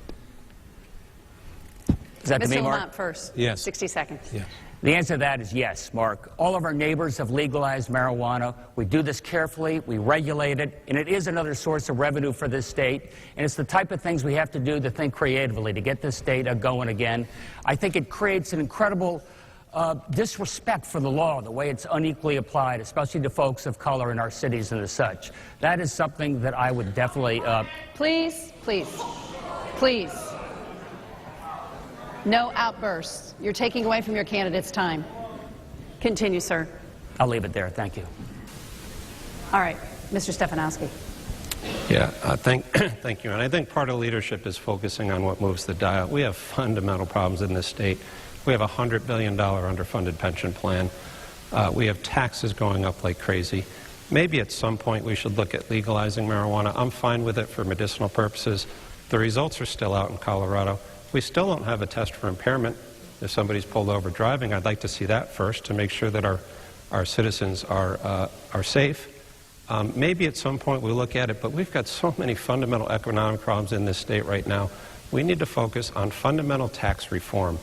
Is that to me, Mr. Mark? Lamont first. Yes. 60 seconds. Yes. The answer to that is yes, Mark. All of our neighbors have legalized marijuana. We do this carefully, we regulate it, and it is another source of revenue for this state. And it's the type of things we have to do to think creatively to get this state going again. I think it creates an incredible disrespect for the law, the way it's unequally applied, especially to folks of color in our cities and as such. That is something that I would definitely... Please, please, please. No outbursts. You're taking away from your candidate's time. Continue, sir. I'll leave it there. Thank you. All right, Mr. Stefanowski. Yeah, thank you. And I think part of leadership is focusing on what moves the dial. We have fundamental problems in this state. We have a $100 billion underfunded pension plan. We have taxes going up like crazy. Maybe at some point we should look at legalizing marijuana. I'm fine with it for medicinal purposes. The results are still out in Colorado. We still don't have a test for impairment. If somebody's pulled over driving, I'd like to see that first to make sure that our citizens are safe. Maybe at some point we look at it, but we've got so many fundamental economic problems in this state right now. We need to focus on fundamental tax reform.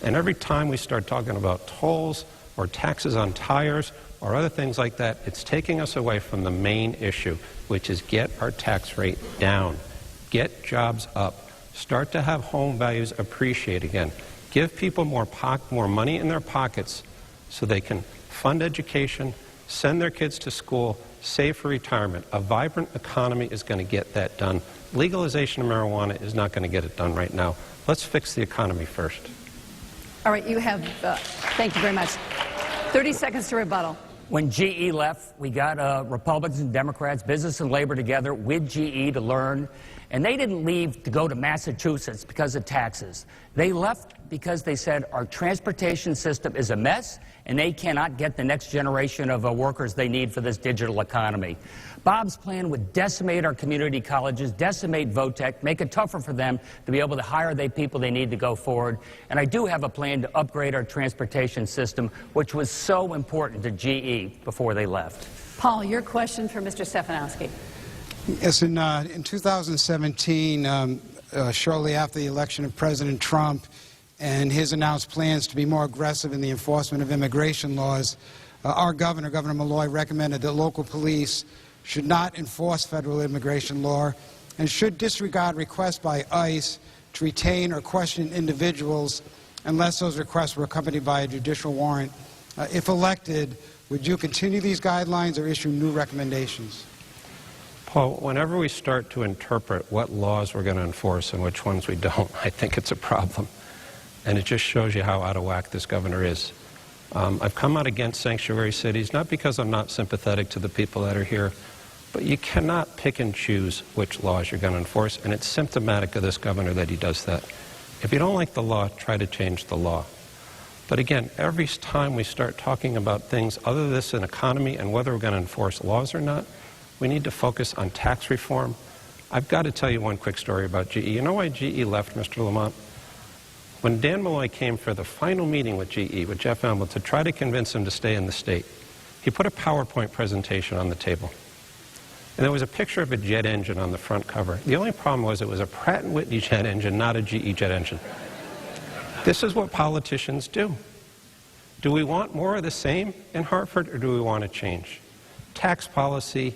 And every time we start talking about tolls or taxes on tires or other things like that, it's taking us away from the main issue, which is get our tax rate down, get jobs up, start to have home values appreciate again, give people more money in their pockets so they can fund education, send their kids to school, save for retirement. A vibrant economy is going to get that done. Legalization of marijuana is not going to get it done right now. Let's fix the economy first. All right, you have, thank you very much. 30 seconds to rebuttal. When GE left, we got Republicans and Democrats, business and labor together with GE to learn. And they didn't leave to go to Massachusetts because of taxes. They left because they said our transportation system is a mess and they cannot get the next generation of workers they need for this digital economy. Bob's plan would decimate our community colleges, decimate VOTEC, make it tougher for them to be able to hire the people they need to go forward. And I do have a plan to upgrade our transportation system, which was so important to GE before they left. Paul, your question for Mr. Stefanowski. Yes, in 2017, shortly after the election of President Trump and his announced plans to be more aggressive in the enforcement of immigration laws, our governor, Governor Malloy, recommended that local police should not enforce federal immigration law and should disregard requests by ICE to retain or question individuals unless those requests were accompanied by a judicial warrant. If elected, would you continue these guidelines or issue new recommendations? Paul, whenever we start to interpret what laws we're going to enforce and which ones we don't, I think it's a problem. And it just shows you how out of whack this governor is. I've come out against sanctuary cities, not because I'm not sympathetic to the people that are here, but you cannot pick and choose which laws you're going to enforce, and it's symptomatic of this governor that he does that. If you don't like the law, try to change the law. But again, every time we start talking about things other than this, an economy, and whether we're going to enforce laws or not, we need to focus on tax reform. I've got to tell you one quick story about GE. You know why GE left, Mr. Lamont? When Dan Malloy came for the final meeting with GE, with Jeff Lamont, to try to convince him to stay in the state, he put a PowerPoint presentation on the table. And there was a picture of a jet engine on the front cover. The only problem was it was a Pratt & Whitney jet engine, not a GE jet engine. This is what politicians do. Do we want more of the same in Hartford, or do we want to change? Tax policy,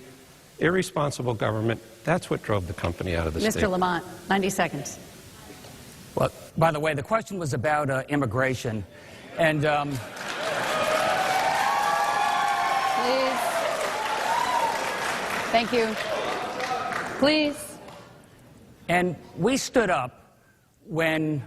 irresponsible government, that's what drove the company out of the state. Mr. Lamont, 90 seconds. Well, by the way, the question was about immigration. And Please. Thank you. Please. And we stood up when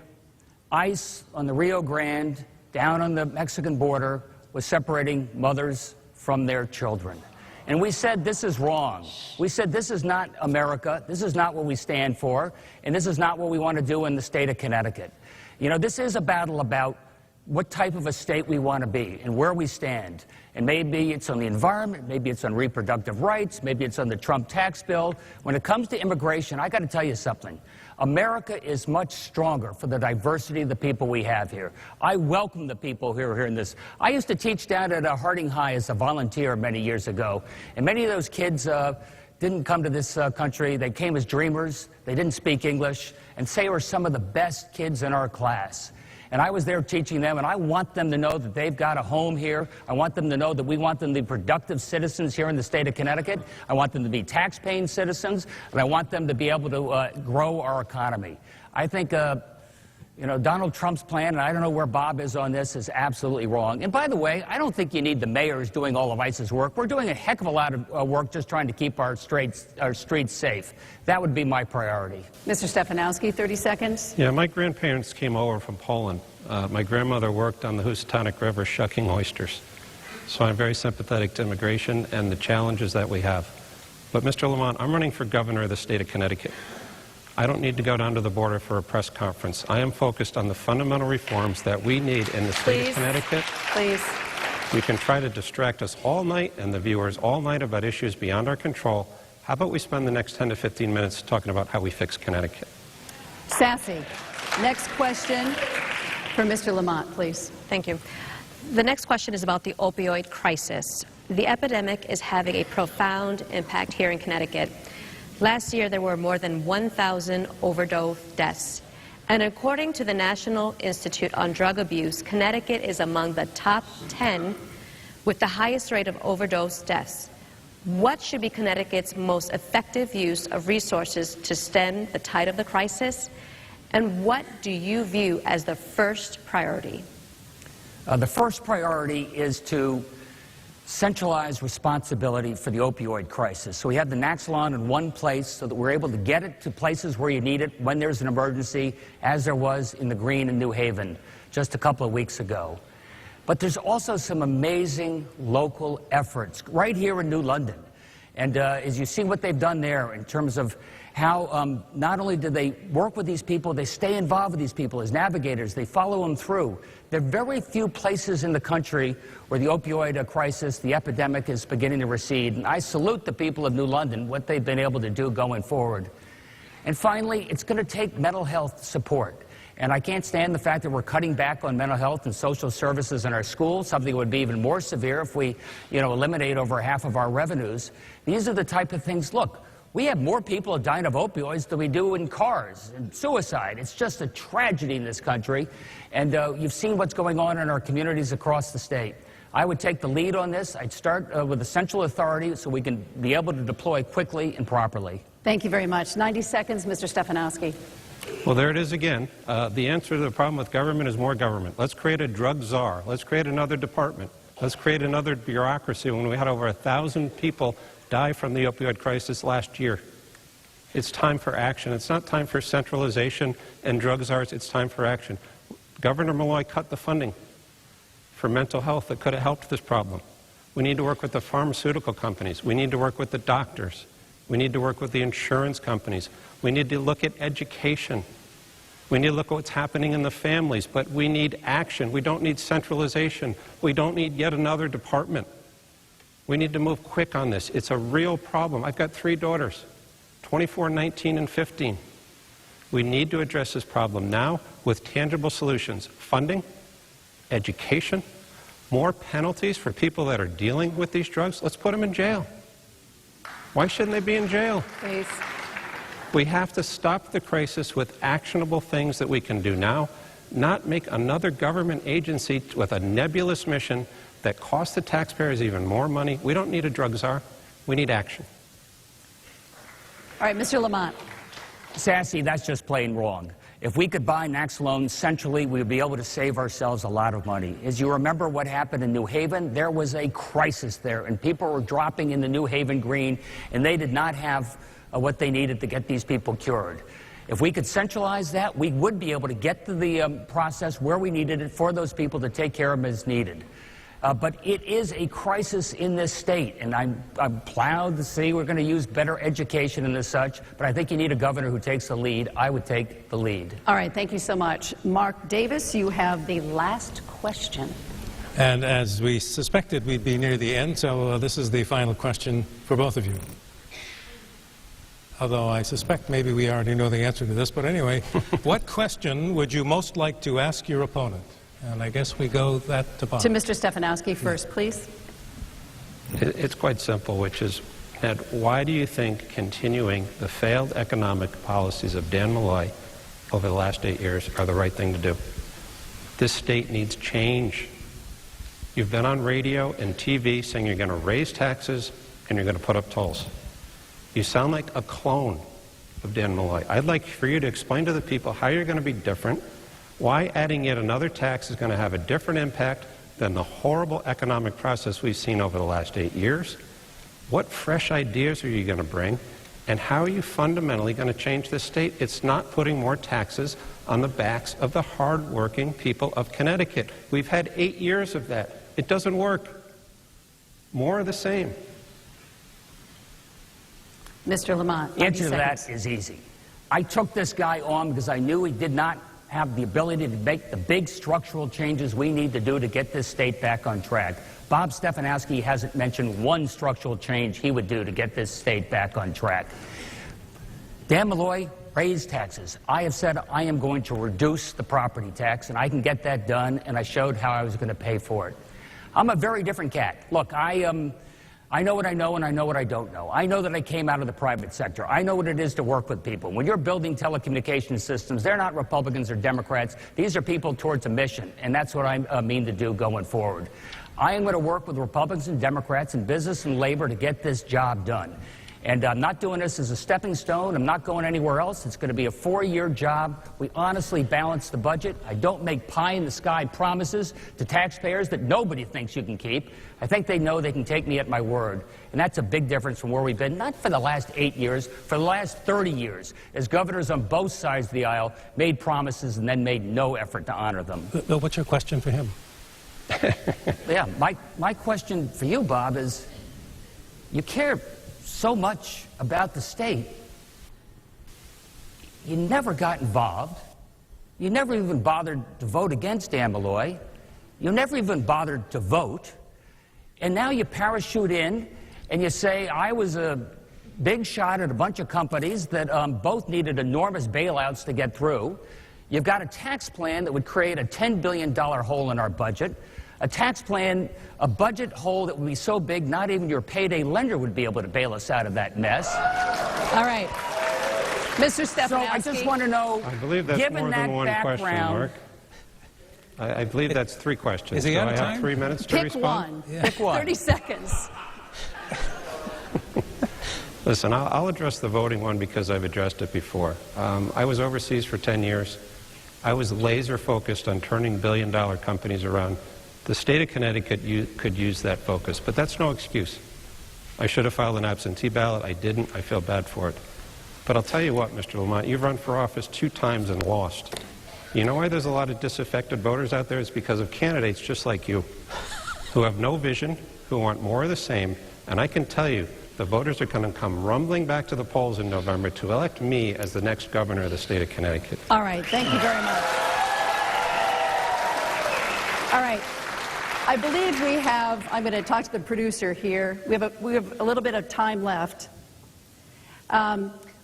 ICE on the Rio Grande, down on the Mexican border, was separating mothers from their children. And we said, this is wrong. We said, this is not America. This is not what we stand for. And this is not what we want to do in the state of Connecticut. You know, this is a battle about what type of a state we want to be and where we stand. And maybe it's on the environment, maybe it's on reproductive rights, maybe it's on the Trump tax bill. When it comes to immigration, I got to tell you something. America is much stronger for the diversity of the people we have here. I welcome the people who are here in this. I used to teach down at Harding High as a volunteer many years ago, and many of those kids didn't come to this country. They came as dreamers. They didn't speak English, and they were some of the best kids in our class. And I was there teaching them, and I want them to know that they've got a home here. I want them to know that we want them to be productive citizens here in the state of Connecticut. I want them to be tax-paying citizens, and I want them to be able to grow our economy. I think, you know, Donald Trump's plan, and I don't know where Bob is on this, is absolutely wrong. And by the way, I don't think you need the mayors doing all of ICE's work. We're doing a heck of a lot of work just trying to keep our streets safe. That would be my priority. Mr. Stefanowski, 30 seconds. Yeah, my grandparents came over from Poland. My grandmother worked on the Housatonic River shucking oysters. So I'm very sympathetic to immigration and the challenges that we have. But Mr. Lamont, I'm running for governor of the state of Connecticut. I don't need to go down to the border for a press conference. I am focused on the fundamental reforms that we need in the state of Connecticut. Please. We can try to distract us all night and the viewers all night about issues beyond our control. How about we spend the next 10 to 15 minutes talking about how we fix Connecticut? Sassy. Next question for Mr. Lamont, please. Thank you. The next question is about the opioid crisis. The epidemic is having a profound impact here in Connecticut. Last year, there were more than 1,000 overdose deaths. And according to the National Institute on Drug Abuse, Connecticut is among the top 10 with the highest rate of overdose deaths. What should be Connecticut's most effective use of resources to stem the tide of the crisis? And what do you view as the first priority? The first priority is to centralize responsibility for the opioid crisis. So we have the Naxalon in one place so that we're able to get it to places where you need it when there's an emergency, as there was in the Green in New Haven just a couple of weeks ago. But there's also some amazing local efforts right here in New London. And as you see what they've done there in terms of how not only do they work with these people, they stay involved with these people as navigators, they follow them through. There are very few places in the country where the opioid crisis, the epidemic, is beginning to recede. And I salute the people of New London, what they've been able to do going forward. And finally, it's going to take mental health support. And I can't stand the fact that we're cutting back on mental health and social services in our schools, something that would be even more severe if we, eliminate over half of our revenues. These are the type of things, look, we have more people dying of opioids than we do in cars and suicide. It's just a tragedy in this country. And you've seen what's going on in our communities across the state. I would take the lead on this. I'd start with a central authority so we can be able to deploy quickly and properly. Thank you very much. 90 seconds, Mr. Stefanowski. Well, there it is again. The answer to the problem with government is more government. Let's create a drug czar. Let's create another department. Let's create another bureaucracy when we had over 1,000 people die from the opioid crisis last year. It's time for action. It's not time for centralization and drug czars. It's time for action. Governor Malloy cut the funding for mental health that could have helped this problem. We need to work with the pharmaceutical companies. We need to work with the doctors. We need to work with the insurance companies. We need to look at education. We need to look at what's happening in the families, but we need action. We don't need centralization. We don't need yet another department. We need to move quick on this. It's a real problem. I've got 3 daughters, 24, 19, and 15. We need to address this problem now with tangible solutions. Funding, education, more penalties for people that are dealing with these drugs. Let's put them in jail. Why shouldn't they be in jail? Please. We have to stop the crisis with actionable things that we can do now, not make another government agency with a nebulous mission that costs the taxpayers even more money. We don't need a drug czar. We need action. All right, Mr. Lamont. Sassy, that's just plain wrong. If we could buy Naxalone centrally, we would be able to save ourselves a lot of money. As you remember what happened in New Haven, there was a crisis there, and people were dropping in the New Haven Green, and they did not have what they needed to get these people cured. If we could centralize that, we would be able to get to the process where we needed it for those people to take care of them as needed. But it is a crisis in this state, and I'm proud to see we're going to use better education and as such, but I think you need a governor who takes the lead. I would take the lead. All right, thank you so much. Mark Davis, you have the last question. And as we suspected, we'd be near the end, so this is the final question for both of you. Although I suspect maybe we already know the answer to this, but anyway, what question would you most like to ask your opponent? And I guess we go that to Bob. To Mr. Stefanowski first, please. It's quite simple, which is, Ned, why do you think continuing the failed economic policies of Dan Malloy over the last 8 years are the right thing to do? This state needs change. You've been on radio and TV saying you're going to raise taxes and you're going to put up tolls. You sound like a clone of Dan Malloy. I'd like for you to explain to the people how you're going to be different, why adding yet another tax is going to have a different impact than the horrible economic process we've seen over the last 8 years. What fresh ideas are you going to bring? And how are you fundamentally going to change this state? It's not putting more taxes on the backs of the hard-working people of Connecticut. We've had 8 years of that. It doesn't work. More of the same. Mr. Lamont, The answer to that is easy. I took this guy on because I knew he did not have the ability to make the big structural changes we need to do to get this state back on track. Bob Stefanowski hasn't mentioned one structural change he would do to get this state back on track. Dan Malloy raise taxes. I have said I am going to reduce the property tax, and I can get that done, and I showed how I was going to pay for it. I'm a very different cat. Look, I know what I know, and I know what I don't know. I know that I came out of the private sector. I know what it is to work with people. When you're building telecommunications systems, they're not Republicans or Democrats. These are people towards a mission, and that's what I mean to do going forward. I am going to work with Republicans and Democrats in business and labor to get this job done. And I'm not doing this as a stepping stone. I'm not going anywhere else. It's going to be a 4-year job. We honestly balance the budget. I don't make pie-in-the-sky promises to taxpayers that nobody thinks you can keep. I think they know they can take me at my word. And that's a big difference from where we've been, not for the last 8 years, for the last 30 years, as governors on both sides of the aisle made promises and then made no effort to honor them. But what's your question for him? Yeah, my question for you, Bob, is you care so much about the state, you never got involved. You never even bothered to vote against Ann Malloy. You never even bothered to vote. And now you parachute in and you say, I was a big shot at a bunch of companies that both needed enormous bailouts to get through. You've got a tax plan that would create a $10 billion hole in our budget. A tax plan, a budget hole that would be so big, not even your payday lender would be able to bail us out of that mess. All right. Mr. Stefanowski. So I just want to know, I believe that's given more that than one question, Mark. I believe that's 3 questions. Is he out of Do I time? have 3 minutes to respond? Pick one. 30 seconds. Listen, I'll address the voting one because I've addressed it before. I was overseas for 10 years. I was laser focused on turning billion-dollar companies around. The state of Connecticut could use that focus, but that's no excuse. I should have filed an absentee ballot. I didn't. I feel bad for it. But I'll tell you what, Mr. Lamont, you've run for office 2 times and lost. You know why there's a lot of disaffected voters out there? It's because of candidates just like you, who have no vision, who want more of the same, and I can tell you, the voters are going to come rumbling back to the polls in November to elect me as the next governor of the state of Connecticut. All right, thank you very much. All right. I believe we have, I'm going to talk to the producer here. We have a little bit of time left.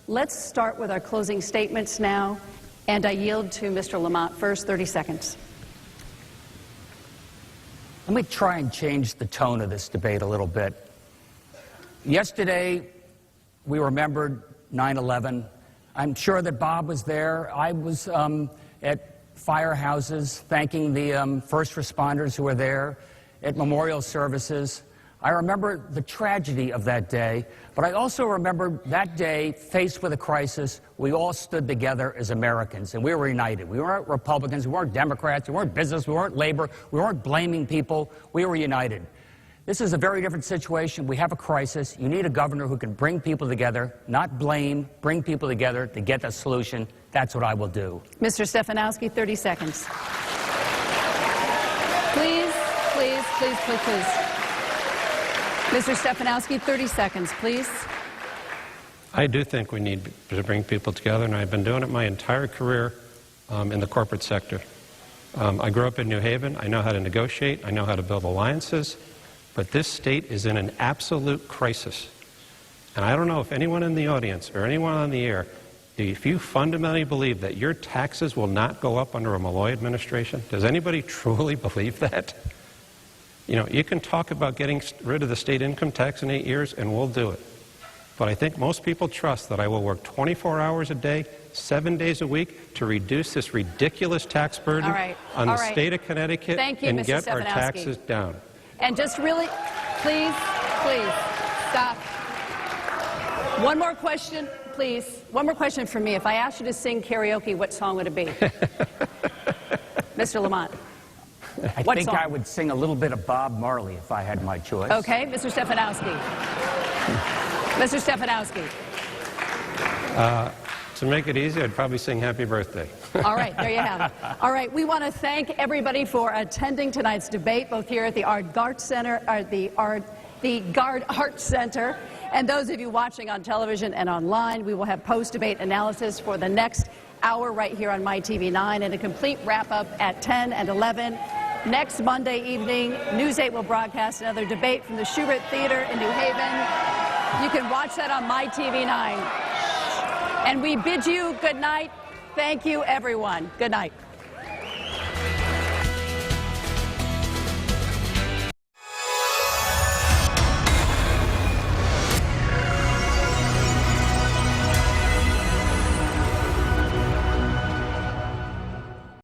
Let's start with our closing statements now, and I yield to Mr. Lamont first, 30 seconds. Let me try and change the tone of this debate a little bit. Yesterday, we remembered 9/11. I'm sure that Bob was there. I was at firehouses, thanking the first responders who were there, at memorial services. I remember the tragedy of that day, but I also remember that day, faced with a crisis, we all stood together as Americans, and we were united. We weren't Republicans, we weren't Democrats, we weren't business, we weren't labor, we weren't blaming people, we were united. This is a very different situation. We have a crisis. You need a governor who can bring people together, not blame, bring people together to get a solution. That's what I will do. Mr. Stefanowski, 30 seconds. Please, please, please, please, please. Mr. Stefanowski, 30 seconds, please. I do think we need to bring people together, and I've been doing it my entire career in the corporate sector. I grew up in New Haven. I know how to negotiate. I know how to build alliances. But this state is in an absolute crisis. And I don't know if anyone in the audience or anyone on the air, if you fundamentally believe that your taxes will not go up under a Malloy administration, does anybody truly believe that? You know, you can talk about getting rid of the state income tax in 8 years, and we'll do it. But I think most people trust that I will work 24 hours a day, 7 days a week to reduce this ridiculous tax burden on the state of Connecticut and get our taxes down. And just really, please, please, stop. One more question, please. One more question for me. If I asked you to sing karaoke, what song would it be? Mr. Lamont. I think I would sing a little bit of Bob Marley if I had my choice. Okay, Mr. Stefanowski. Mr. Stefanowski. To make it easy, I'd probably sing Happy Birthday. All right, there you have it. All right, we want to thank everybody for attending tonight's debate, both here at the Garde Arts Center, and those of you watching on television and online. We will have post-debate analysis for the next hour right here on MyTV9, and a complete wrap-up at 10 and 11. Next Monday evening, News 8 will broadcast another debate from the Schubert Theater in New Haven. You can watch that on MyTV9. And we bid you good night. Thank you, everyone. Good night.